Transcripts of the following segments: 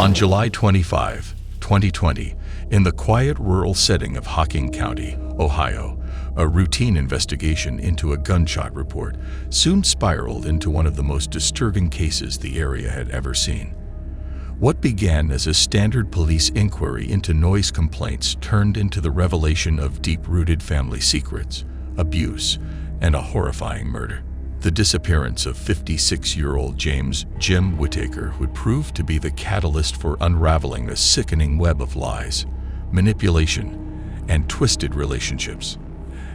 On July 25, 2020, in the quiet rural setting of Hocking County, Ohio, a routine investigation into a gunshot report soon spiraled into one of the most disturbing cases the area had ever seen. What began as a standard police inquiry into noise complaints turned into the revelation of deep-rooted family secrets, abuse, and a horrifying murder. The disappearance of 56-year-old James "Jim" Whittaker would prove to be the catalyst for unraveling a sickening web of lies, manipulation, and twisted relationships.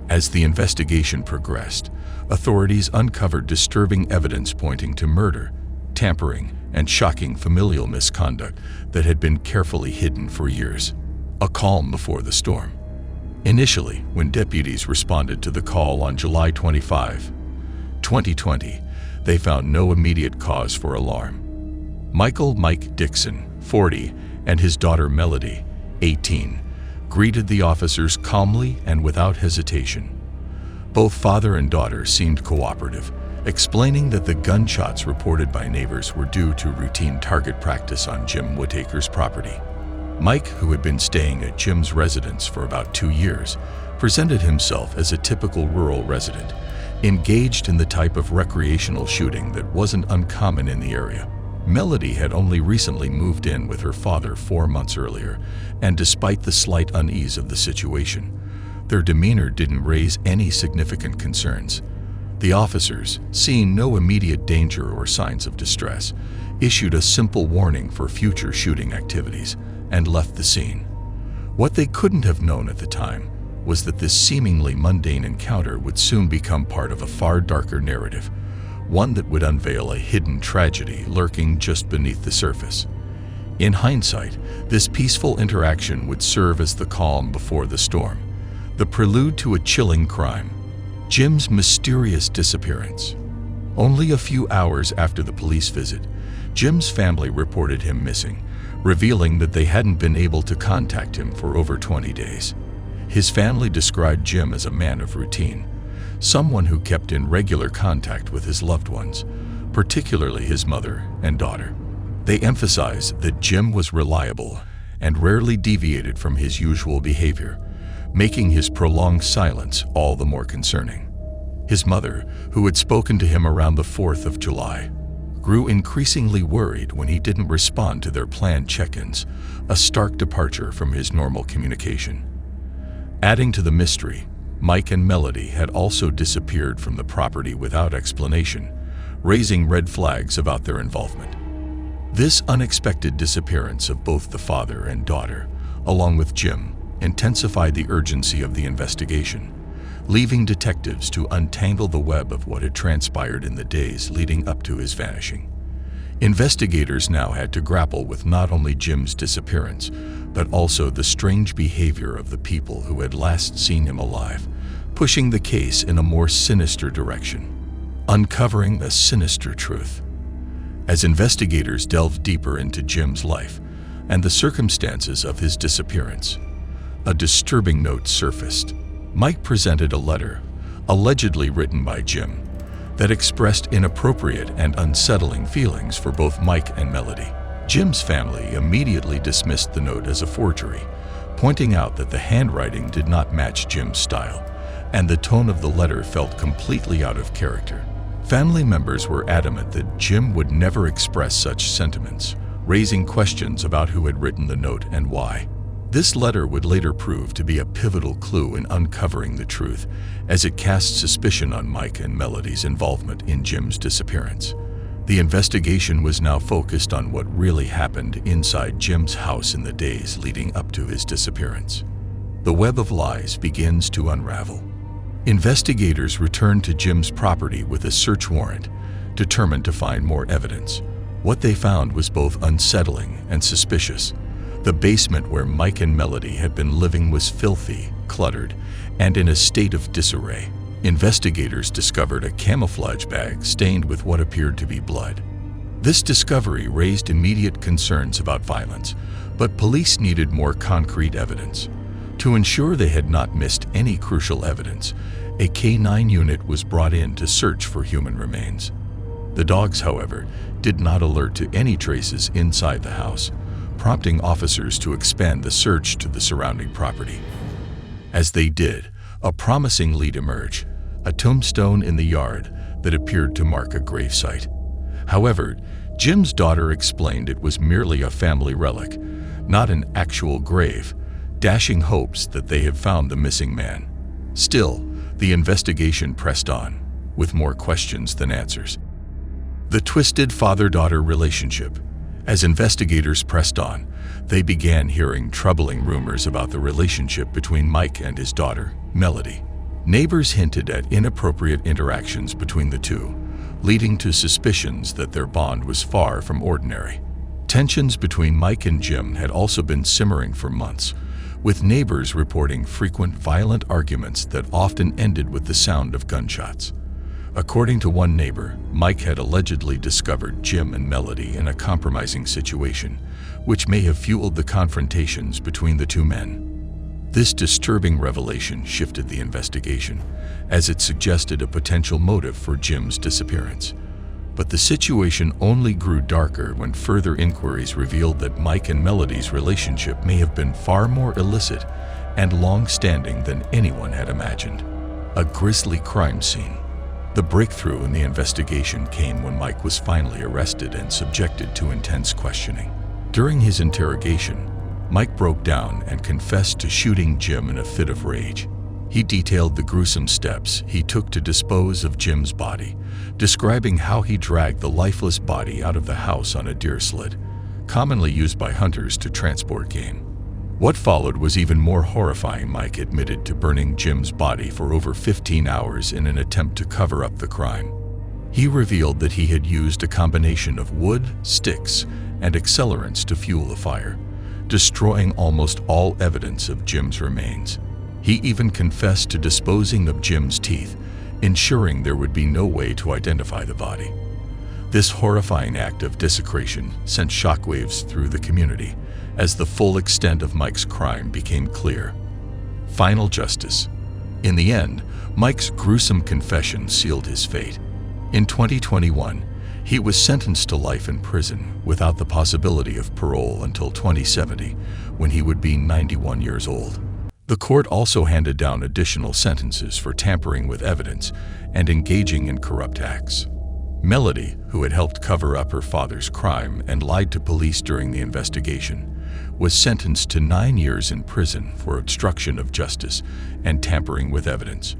As the investigation progressed, authorities uncovered disturbing evidence pointing to murder, tampering, and shocking familial misconduct that had been carefully hidden for years. A calm before the storm. Initially, when deputies responded to the call on July 25, 2020, they found no immediate cause for alarm. Mike Dixon, 40, and his daughter Melody, 18, greeted the officers calmly and without hesitation. Both father and daughter seemed cooperative, explaining that the gunshots reported by neighbors were due to routine target practice on Jim Whittaker's property. Mike, who had been staying at Jim's residence for about 2 years, presented himself as a typical rural resident, engaged in the type of recreational shooting that wasn't uncommon in the area. Melody had only recently moved in with her father 4 months earlier, and despite the slight unease of the situation, their demeanor didn't raise any significant concerns. The officers, seeing no immediate danger or signs of distress, issued a simple warning for future shooting activities and left the scene. What they couldn't have known at the time was that this seemingly mundane encounter would soon become part of a far darker narrative, one that would unveil a hidden tragedy lurking just beneath the surface. In hindsight, this peaceful interaction would serve as the calm before the storm, the prelude to a chilling crime: Jim's mysterious disappearance. Only a few hours after the police visit, Jim's family reported him missing, revealing that they hadn't been able to contact him for over 20 days. His family described Jim as a man of routine, someone who kept in regular contact with his loved ones, particularly his mother and daughter. They emphasized that Jim was reliable and rarely deviated from his usual behavior, making his prolonged silence all the more concerning. His mother, who had spoken to him around the 4th of July, grew increasingly worried when he didn't respond to their planned check-ins, a stark departure from his normal communication. Adding to the mystery, Mike and Melody had also disappeared from the property without explanation, raising red flags about their involvement. This unexpected disappearance of both the father and daughter, along with Jim, intensified the urgency of the investigation, leaving detectives to untangle the web of what had transpired in the days leading up to his vanishing. Investigators now had to grapple with not only Jim's disappearance, but also the strange behavior of the people who had last seen him alive, pushing the case in a more sinister direction, uncovering a sinister truth. As investigators delved deeper into Jim's life and the circumstances of his disappearance, a disturbing note surfaced. Mike presented a letter, allegedly written by Jim, that expressed inappropriate and unsettling feelings for both Mike and Melody. Jim's family immediately dismissed the note as a forgery, pointing out that the handwriting did not match Jim's style, and the tone of the letter felt completely out of character. Family members were adamant that Jim would never express such sentiments, raising questions about who had written the note and why. This letter would later prove to be a pivotal clue in uncovering the truth, as it cast suspicion on Mike and Melody's involvement in Jim's disappearance. The investigation was now focused on what really happened inside Jim's house in the days leading up to his disappearance. The web of lies begins to unravel. Investigators returned to Jim's property with a search warrant, determined to find more evidence. What they found was both unsettling and suspicious. The basement where Mike and Melody had been living was filthy, cluttered, and in a state of disarray. Investigators discovered a camouflage bag stained with what appeared to be blood. This discovery raised immediate concerns about violence, but police needed more concrete evidence. To ensure they had not missed any crucial evidence, a K9 unit was brought in to search for human remains. The dogs, however, did not alert to any traces inside the house, prompting officers to expand the search to the surrounding property. As they did, a promising lead emerged, a tombstone in the yard that appeared to mark a gravesite. However, Jim's daughter explained it was merely a family relic, not an actual grave, dashing hopes that they had found the missing man. Still, the investigation pressed on, with more questions than answers. The twisted father-daughter relationship. As investigators pressed on, they began hearing troubling rumors about the relationship between Mike and his daughter, Melody. Neighbors hinted at inappropriate interactions between the two, leading to suspicions that their bond was far from ordinary. Tensions between Mike and Jim had also been simmering for months, with neighbors reporting frequent violent arguments that often ended with the sound of gunshots. According to one neighbor, Mike had allegedly discovered Jim and Melody in a compromising situation, which may have fueled the confrontations between the two men. This disturbing revelation shifted the investigation, as it suggested a potential motive for Jim's disappearance. But the situation only grew darker when further inquiries revealed that Mike and Melody's relationship may have been far more illicit and long-standing than anyone had imagined. A grisly crime scene. The breakthrough in the investigation came when Mike was finally arrested and subjected to intense questioning. During his interrogation, Mike broke down and confessed to shooting Jim in a fit of rage. He detailed the gruesome steps he took to dispose of Jim's body, describing how he dragged the lifeless body out of the house on a deer sled, commonly used by hunters to transport game. What followed was even more horrifying. Mike admitted to burning Jim's body for over 15 hours in an attempt to cover up the crime. He revealed that he had used a combination of wood, sticks, and accelerants to fuel the fire, destroying almost all evidence of Jim's remains. He even confessed to disposing of Jim's teeth, ensuring there would be no way to identify the body. This horrifying act of desecration sent shockwaves through the community as the full extent of Mike's crime became clear. Final justice. In the end, Mike's gruesome confession sealed his fate. In 2021, he was sentenced to life in prison without the possibility of parole until 2070, when he would be 91 years old. The court also handed down additional sentences for tampering with evidence and engaging in corrupt acts. Melody, who had helped cover up her father's crime and lied to police during the investigation, was sentenced to 9 years in prison for obstruction of justice and tampering with evidence.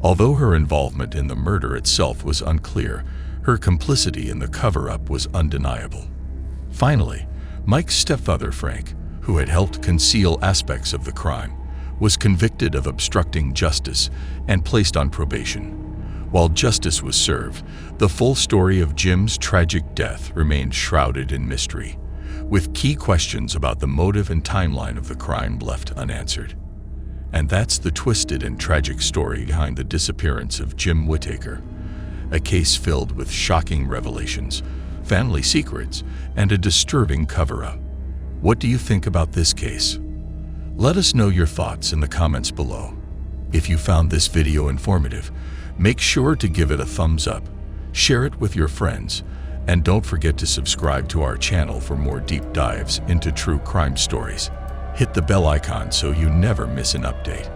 Although her involvement in the murder itself was unclear, her complicity in the cover-up was undeniable. Finally, Mike's stepfather, Frank, who had helped conceal aspects of the crime, was convicted of obstructing justice and placed on probation. While justice was served, the full story of Jim's tragic death remained shrouded in mystery, with key questions about the motive and timeline of the crime left unanswered. And that's the twisted and tragic story behind the disappearance of Jim Whittaker, a case filled with shocking revelations, family secrets, and a disturbing cover-up. What do you think about this case? Let us know your thoughts in the comments below. If you found this video informative, make sure to give it a thumbs up, share it with your friends, and don't forget to subscribe to our channel for more deep dives into true crime stories. Hit the bell icon so you never miss an update.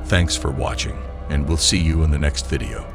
Thanks for watching, and we'll see you in the next video.